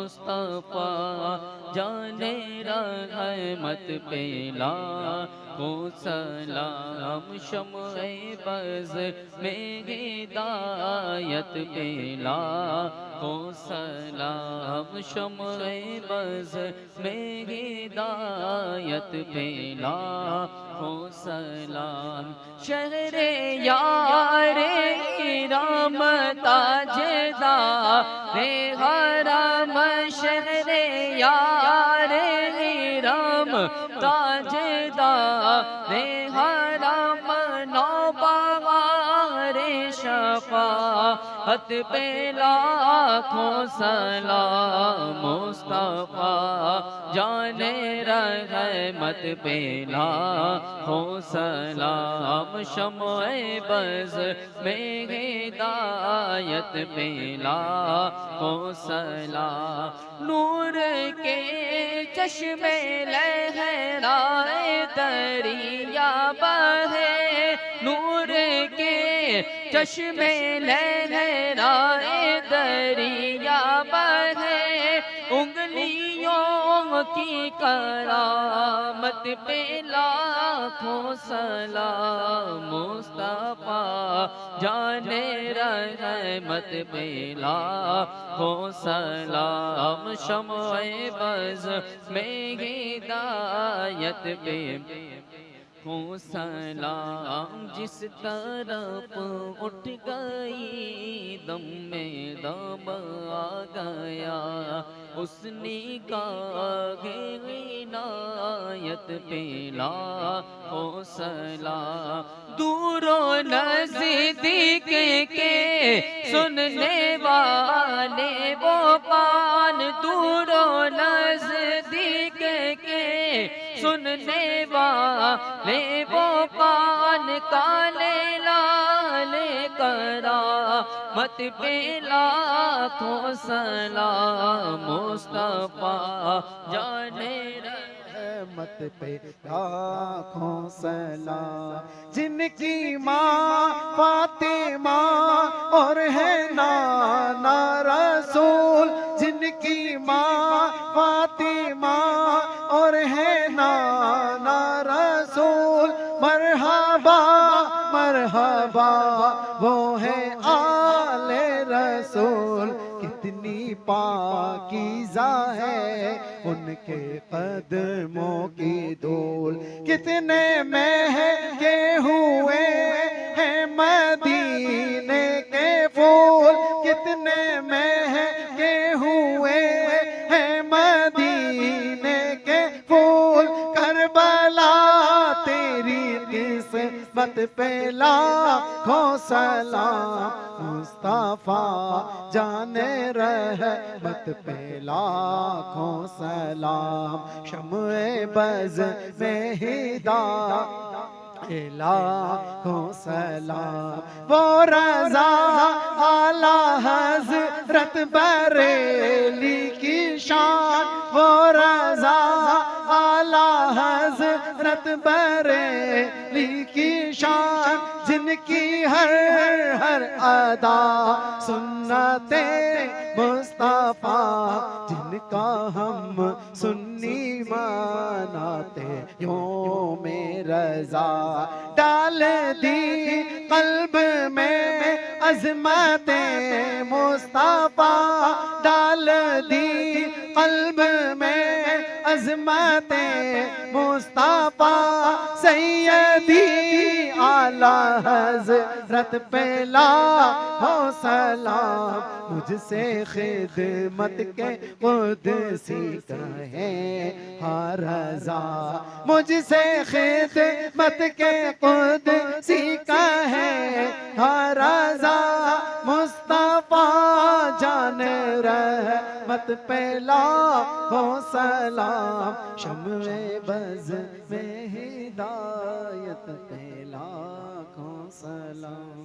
मुस्तफा जाने रहमत पे लाखों सलाम। शम्ए बज़ में हिदायत पे लाखों सलाम। शम्ए बज़ में हिदायत पे लाखों सलाम। शहरे यारे राम ताजदारे हरम। शहरे यारे राम ताजदारे हरम। नौबहारे शफाअत पे लाखों सलाम। मुस्तफा जाने रहमत पे लाखों सलाम। शम्ए बज़ में हिदायत पे लाखों सलाम। नूर के चश्मे लहराए दरिया बहे। नूर के चश्मे लहराए दरिया बहे। उंगलियों की करामत पे लाखों सलाम। मुस्तफा जाने रहमत पे लाखों सलाम। शम्ए बज़ में हिदायत पे लाखों सलाम। जिस तरफ उठ गई दम में दम आ गया। उस निगाह इनायत पे लाखों सलाम। दूरों नज़दीक के सुनने वाले वो कान। दूरों नज़दीक के सुनने वाले वो कान। काले लाले करामत पे लाखों सलाम। मुस्तफा जाने रहमत पे लाखों सलाम। जिनकी माँ फातिमा और है नाना रसूल। जिनकी माँ फातिमा और है नाना रसूल। मरहबा मरहबा वो है आले रसूल। कितनी पाकीज़ा है उनके कदमों की धूल। कितने महके हुए हैं मदीने के फूल। कितने महके हुए हैं मदीने के फूल। करबला तेरी किस्मत पे लाखों सलाम। मुस्तफा जाने रहमत पे लाखों सलाम। शम्ए बज़ में हिदायत लाखों सलाम। वो रज़ा आला हज़रत बरेली की शान। वो रज़ा आला हज़रत बरेली की शान। जिनकी हर हर अदा सुन्नते मुस्तफा। जिनका हम सुन्नी मनाते योमे रज़ा। डाल दी कल्ब में अज़मते मुस्तफा। डाल दी कल्ब में अज़मते मुस्तफा। सैयदी आला हज़रत पे लाखों सलाम। मुझसे खिदमत के कुदसी कहे हर रज़ा। मुझसे खिदमत के कुदसी कहे हर रज़ा। मुस्तफा जाने रहमत पे लाखों सलाम। शम्ए बज़ में हिदायत पे लाखों सलाम।